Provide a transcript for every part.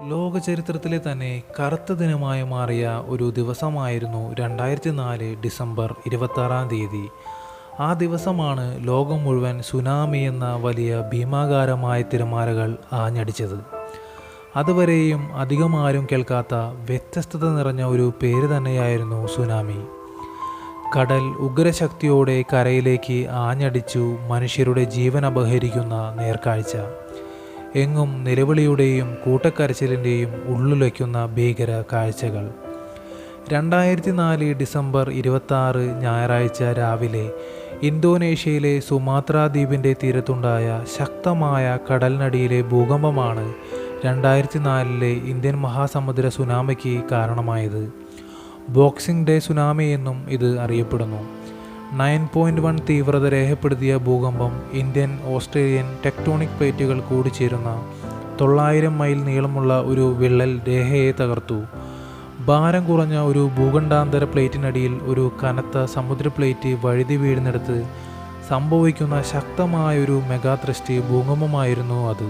ലോക ചരിത്രത്തിലെ തന്നെ കറുത്ത ദിനമായി മാറിയ ഒരു ദിവസമായിരുന്നു 2004 ഡിസംബർ 26-ാം തീയതി. ആ ദിവസമാണ് ലോകം മുഴുവൻ സുനാമി എന്ന വലിയ ഭീമാകാരമായ തിരമാലകൾ ആഞ്ഞടിച്ചത്. അതുവരെയും അധികമാരും കേൾക്കാത്ത വ്യത്യസ്തത നിറഞ്ഞ ഒരു പേര് തന്നെയായിരുന്നു സുനാമി. കടൽ ഉഗ്രശക്തിയോടെ കരയിലേക്ക് ആഞ്ഞടിച്ചു മനുഷ്യരുടെ ജീവൻ അപഹരിക്കുന്ന നേർക്കാഴ്ച. എങ്ങും നിലവിളിയുടെയും കൂട്ടക്കരച്ചിലിൻ്റെയും ഉള്ളുലയ്ക്കുന്ന ഭീകര കാഴ്ചകൾ. 2004 ഡിസംബർ 26 ഞായറാഴ്ച രാവിലെ ഇന്തോനേഷ്യയിലെ സുമാത്ര ദ്വീപിൻ്റെ തീരത്തുണ്ടായ ശക്തമായ കടലിനടിയിലെ ഭൂകമ്പമാണ് 2004 ഇന്ത്യൻ മഹാസമുദ്ര സുനാമിക്ക് കാരണമായത്. ബോക്സിംഗ് ഡേ സുനാമി എന്നും ഇത് അറിയപ്പെടുന്നു. 9.1 തീവ്രത രേഖപ്പെടുത്തിയ ഭൂകമ്പം ഇന്ത്യൻ ഓസ്ട്രേലിയൻ ടെക്ടോണിക് പ്ലേറ്റുകൾ കൂടിച്ചേരുന്ന 900 മൈൽ നീളമുള്ള ഒരു വിള്ളൽ രേഖയെ തകർത്തു. ഭാരം കുറഞ്ഞ ഒരു ഭൂഖണ്ഡാന്തര പ്ലേറ്റിനടിയിൽ ഒരു കനത്ത സമുദ്ര പ്ലേറ്റ് വഴുതി വീഴുന്നിടത്ത് സംഭവിക്കുന്ന ശക്തമായൊരു മെഗാത്രസ്റ്റ് ഭൂകമ്പമായിരുന്നു അത്.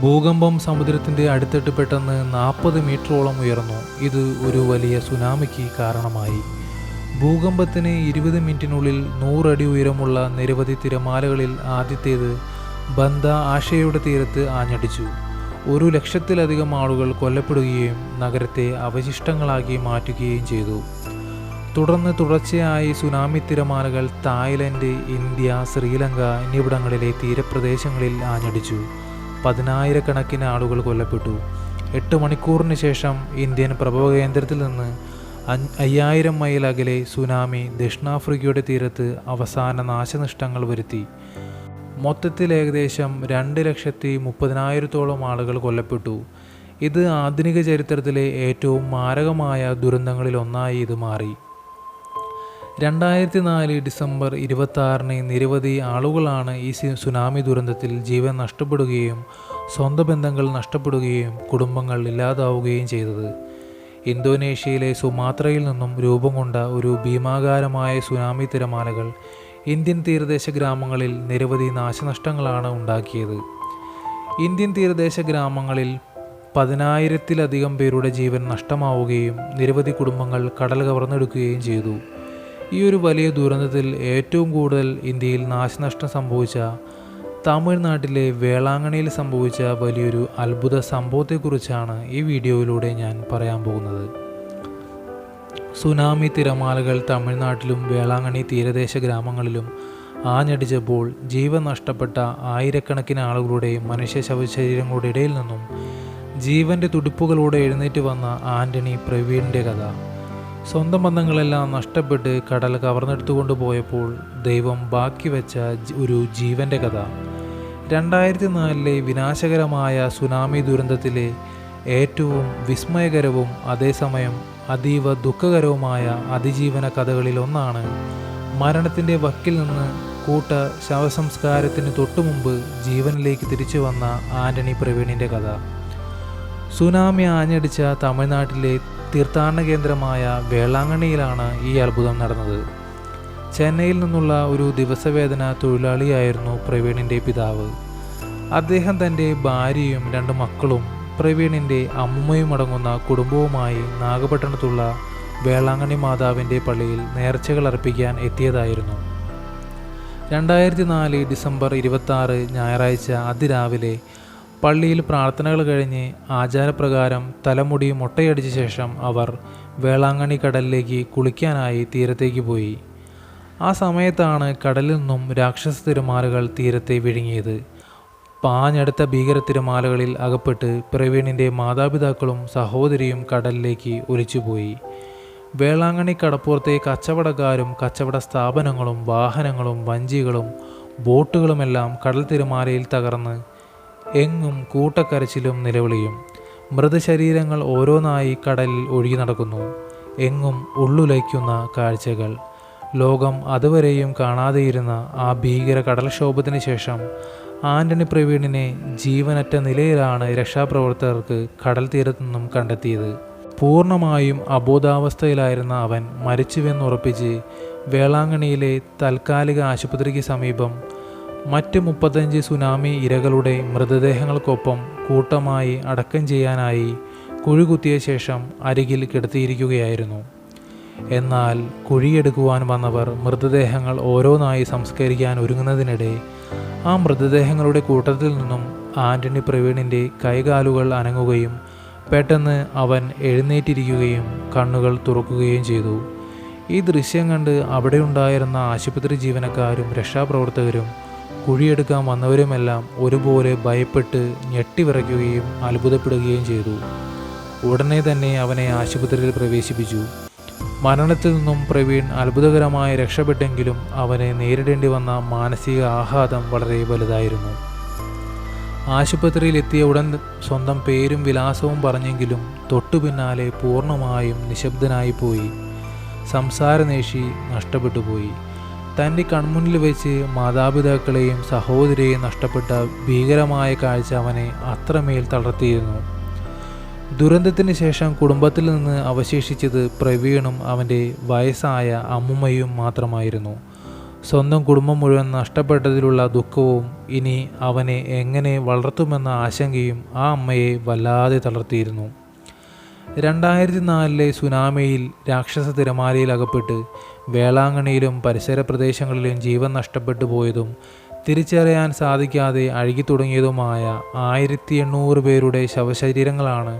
ഭൂകമ്പം സമുദ്രത്തിൻ്റെ അടിത്തട്ട് പെട്ടെന്ന് 40 മീറ്ററോളം ഉയർന്നു. ഇത് ഒരു വലിയ സുനാമിക്ക് കാരണമായി. ഭൂകമ്പത്തിന് 20 മിനിറ്റിനുള്ളിൽ 100 അടി ഉയരമുള്ള നിരവധി തിരമാലകളിൽ ആദ്യത്തേത് ബന്ദ ആഷയുടെ തീരത്ത് ആഞ്ഞടിച്ചു. 100,000-ലധികം ആളുകൾ കൊല്ലപ്പെടുകയും നഗരത്തെ അവശിഷ്ടങ്ങളാക്കി മാറ്റുകയും ചെയ്തു. തുടർന്ന് തുടർച്ചയായി സുനാമി തിരമാലകൾ തായ്ലൻഡ്, ഇന്ത്യ, ശ്രീലങ്ക എന്നിവിടങ്ങളിലെ തീരപ്രദേശങ്ങളിൽ ആഞ്ഞടിച്ചു. 10,000-കണക്കിന് ആളുകൾ കൊല്ലപ്പെട്ടു. 8 മണിക്കൂറിന് ശേഷം ഇന്ത്യൻ പ്രഭവ കേന്ദ്രത്തിൽ നിന്ന് 5,000 മൈൽ അകലെ സുനാമി ദക്ഷിണാഫ്രിക്കയുടെ തീരത്ത് അവസാന നാശനഷ്ടങ്ങൾ വരുത്തി. മൊത്തത്തിൽ ഏകദേശം 2,30,000-ഓളം ആളുകൾ കൊല്ലപ്പെട്ടു. ഇത് ആധുനിക ചരിത്രത്തിലെ ഏറ്റവും മാരകമായ ദുരന്തങ്ങളിലൊന്നായി ഇത് മാറി. 2004 ഡിസംബർ 26 നിരവധി ആളുകളാണ് ഈ സുനാമി ദുരന്തത്തിൽ ജീവൻ നഷ്ടപ്പെടുകയും സ്വന്തം ബന്ധങ്ങൾ നഷ്ടപ്പെടുകയും കുടുംബങ്ങൾ ഇല്ലാതാവുകയും ചെയ്തത്. ഇന്തോനേഷ്യയിലെ സുമാത്രയിൽ നിന്നും രൂപം കൊണ്ട ഒരു ഭീമാകാരമായ സുനാമി തിരമാലകൾ ഇന്ത്യൻ തീരദേശ ഗ്രാമങ്ങളിൽ നിരവധി നാശനഷ്ടങ്ങളാണ് ഉണ്ടാക്കിയത്. ഇന്ത്യൻ തീരദേശ ഗ്രാമങ്ങളിൽ 10,000-ലധികം പേരുടെ ജീവൻ നഷ്ടമാവുകയും നിരവധി കുടുംബങ്ങൾ കടൽ കവർന്നെടുക്കുകയും ചെയ്തു. ഈ ഒരു വലിയ ദുരന്തത്തിൽ ഏറ്റവും കൂടുതൽ ഇന്ത്യയിൽ നാശനഷ്ടം സംഭവിച്ച തമിഴ്നാട്ടിലെ വേളാങ്കണ്ണിയിൽ സംഭവിച്ച വലിയൊരു അത്ഭുത സംഭവത്തെക്കുറിച്ചാണ് ഈ വീഡിയോയിലൂടെ ഞാൻ പറയാൻ പോകുന്നത്. സുനാമി തിരമാലകൾ തമിഴ്നാട്ടിലും വേളാങ്കണ്ണി തീരദേശ ഗ്രാമങ്ങളിലും ആഞ്ഞടിച്ചപ്പോൾ ജീവൻ നഷ്ടപ്പെട്ട ആയിരക്കണക്കിന് ആളുകളുടെ മനുഷ്യ ശവശരീരങ്ങളുടെ ഇടയിൽ നിന്നും ജീവൻ്റെ തുടിപ്പുകളോടെ എഴുന്നേറ്റ് വന്ന ആൻ്റണി പ്രവീണിൻ്റെ കഥ. സ്വന്തം ബന്ധങ്ങളെല്ലാം നഷ്ടപ്പെട്ട് കടൽ കവർന്നെടുത്തുകൊണ്ട് പോയപ്പോൾ ദൈവം ബാക്കി വെച്ച ഒരു ജീവൻ്റെ കഥ. 2004 വിനാശകരമായ സുനാമി ദുരന്തത്തിലെ ഏറ്റവും വിസ്മയകരവും അതേസമയം അതീവ ദുഃഖകരവുമായ അതിജീവന കഥകളിലൊന്നാണ് മരണത്തിൻ്റെ വക്കിൽ നിന്ന് കൂട്ട ശവസംസ്കാരത്തിന് തൊട്ടുമുമ്പ് ജീവനിലേക്ക് തിരിച്ചു വന്ന ആൻ്റണി പ്രവീണിൻ്റെ കഥ. സുനാമി ആഞ്ഞടിച്ച തമിഴ്നാട്ടിലെ തീർത്ഥാടന കേന്ദ്രമായ വേളാങ്കണ്ണിയിലാണ് ഈ അത്ഭുതം നടന്നത്. ചെന്നൈയിൽ നിന്നുള്ള ഒരു ദിവസവേതന തൊഴിലാളിയായിരുന്നു പ്രവീണിൻ്റെ പിതാവ്. അദ്ദേഹം തൻ്റെ ഭാര്യയും 2 മക്കളും പ്രവീണിൻ്റെ അമ്മയും അടങ്ങുന്ന കുടുംബവുമായി നാഗപട്ടണത്തുള്ള വേളാങ്കണ്ണി മാതാവിൻ്റെ പള്ളിയിൽ നേർച്ചകൾ അർപ്പിക്കാൻ എത്തിയതായിരുന്നു. 2004 ഡിസംബർ 26 ഞായറാഴ്ച അതിരാവിലെ പള്ളിയിൽ പ്രാർത്ഥനകൾ കഴിഞ്ഞ് ആചാരപ്രകാരം തലമുടി മൊട്ടയടിച്ച ശേഷം അവർ വേളാങ്കണ്ണി കടലിലേക്ക് കുളിക്കാനായി തീരത്തേക്ക് പോയി. ആ സമയത്താണ് കടലിൽ നിന്നും രാക്ഷസ തിരമാലകൾ തീരത്തെ വിഴുങ്ങിയത്. പാഞ്ഞടുത്ത ഭീകര തിരമാലകളിൽ അകപ്പെട്ട് പ്രവീണിൻ്റെ മാതാപിതാക്കളും സഹോദരിയും കടലിലേക്ക് ഒലിച്ചുപോയി. വേളാങ്കണ്ണി കടപ്പുറത്തെ കച്ചവടക്കാരും കച്ചവട സ്ഥാപനങ്ങളും വാഹനങ്ങളും വഞ്ചികളും ബോട്ടുകളുമെല്ലാം കടൽ തിരമാലയിൽ തകർന്ന് എങ്ങും കൂട്ടക്കരച്ചിലും നിലവിളിയും. മൃതശരീരങ്ങൾ ഓരോന്നായി കടലിൽ ഒഴുകി നടക്കുന്നു. എങ്ങും ഉള്ളുലയ്ക്കുന്ന കാഴ്ചകൾ. ലോകം അതുവരെയും കാണാതെയിരുന്ന ആ ഭീകര കടൽക്ഷോഭത്തിന് ശേഷം ആൻ്റണി പ്രവീണിനെ ജീവനറ്റ നിലയിലാണ് രക്ഷാപ്രവർത്തകർക്ക് കടൽ തീരത്തു നിന്നും കണ്ടെത്തിയത്. പൂർണ്ണമായും അബോധാവസ്ഥയിലായിരുന്ന അവൻ മരിച്ചുവെന്നുറപ്പിച്ച് വേളാങ്കണ്ണിയിലെ താൽക്കാലിക ആശുപത്രിക്ക് സമീപം മറ്റ് 35 സുനാമി ഇരകളുടെ മൃതദേഹങ്ങൾക്കൊപ്പം കൂട്ടമായി അടക്കം ചെയ്യാനായി കുഴി കുത്തിയ ശേഷം അരികിൽ കിടത്തിയിരിക്കുകയായിരുന്നു. എന്നാൽ കുഴിയെടുക്കുവാൻ വന്നവർ മൃതദേഹങ്ങൾ ഓരോന്നായി സംസ്കരിക്കാൻ ഒരുങ്ങുന്നതിനിടെ ആ മൃതദേഹങ്ങളുടെ കൂട്ടത്തിൽ നിന്നും ആൻ്റണി പ്രവീണിൻ്റെ കൈകാലുകൾ അനങ്ങുകയും പെട്ടെന്ന് അവൻ എഴുന്നേറ്റിരിക്കുകയും കണ്ണുകൾ തുറക്കുകയും ചെയ്തു. ഈ ദൃശ്യം കണ്ട് അവിടെയുണ്ടായിരുന്ന ആശുപത്രി ജീവനക്കാരും രക്ഷാപ്രവർത്തകരും കുഴിയെടുക്കാൻ വന്നവരുമെല്ലാം ഒരുപോലെ ഭയപ്പെട്ട് ഞെട്ടിവിറയ്ക്കുകയും അത്ഭുതപ്പെടുകയും ചെയ്തു. ഉടനെ തന്നെ അവനെ ആശുപത്രിയിൽ പ്രവേശിപ്പിച്ചു. മരണത്തിൽ നിന്നും പ്രവീൺ അത്ഭുതകരമായി രക്ഷപ്പെട്ടെങ്കിലും അവനെ നേരിടേണ്ടി വന്ന മാനസിക ആഘാതം വളരെ വലുതായിരുന്നു. ആശുപത്രിയിൽ എത്തിയ ഉടൻ സ്വന്തം പേരും വിലാസവും പറഞ്ഞെങ്കിലും തൊട്ടു പിന്നാലെ പൂർണ്ണമായും നിശബ്ദനായിപ്പോയി. സംസാരനേഷി നഷ്ടപ്പെട്ടുപോയി. തൻ്റെ കൺമുന്നിൽ വെച്ച് മാതാപിതാക്കളെയും സഹോദരിയെയും നഷ്ടപ്പെട്ട ഭീകരമായ കാഴ്ച അവനെ അത്രമേൽ തളർത്തിയിരുന്നു. ദുരന്തത്തിന് ശേഷം കുടുംബത്തിൽ നിന്ന് അവശേഷിച്ചത് പ്രവീണും അവൻ്റെ വയസ്സായ അമ്മുമ്മയും മാത്രമായിരുന്നു. സ്വന്തം കുടുംബം മുഴുവൻ നഷ്ടപ്പെട്ടതിലുള്ള ദുഃഖവും ഇനി അവനെ എങ്ങനെ വളർത്തുമെന്ന ആശങ്കയും ആ അമ്മയെ വല്ലാതെ തളർത്തിയിരുന്നു. 2004 സുനാമിയിൽ രാക്ഷസ തിരമാലയിൽ അകപ്പെട്ട് വേളാങ്കണ്ണിയിലും പരിസര പ്രദേശങ്ങളിലും ജീവൻ നഷ്ടപ്പെട്ടു പോയതും തിരിച്ചറിയാൻ സാധിക്കാതെ അഴുകിത്തുടങ്ങിയതുമായ 1800 പേരുടെ ശവശരീരങ്ങളാണ്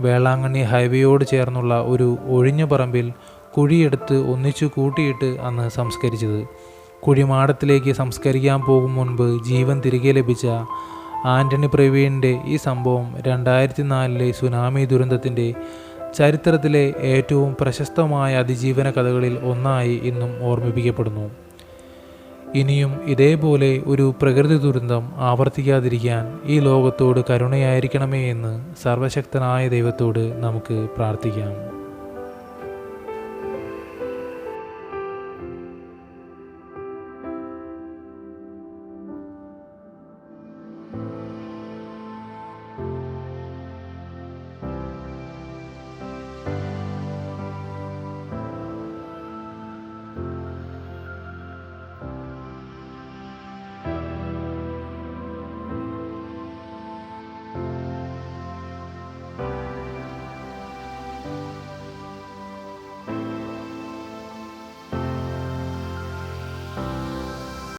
വേളാങ്കണ്ണി ഹൈവേയോട് ചേർന്നുള്ള ഒരു ഒഴിഞ്ഞ പറമ്പിൽ കുഴിയെടുത്ത് ഒന്നിച്ചു കൂട്ടിയിട്ട് അന്ന് സംസ്കരിച്ചത്. കുഴിമാടത്തിലേക്ക് സംസ്കരിക്കാൻ പോകും മുൻപ് ജീവൻ തിരികെ ലഭിച്ച ആൻ്റണി പ്രവീണിൻ്റെ ഈ സംഭവം 2004 സുനാമി ദുരന്തത്തിൻ്റെ ചരിത്രത്തിലെ ഏറ്റവും പ്രശസ്തമായ അതിജീവന കഥകളിൽ ഒന്നായി ഇന്നും ഓർമ്മിപ്പിക്കപ്പെടുന്നു. ഇനിയും ഇതേപോലെ ഒരു പ്രകൃതി ദുരന്തം ആവർത്തിക്കാതിരിക്കാൻ ഈ ലോകത്തോട് കരുണയായിരിക്കണമേ എന്ന് സർവശക്തനായ ദൈവത്തോട് നമുക്ക് പ്രാർത്ഥിക്കാം.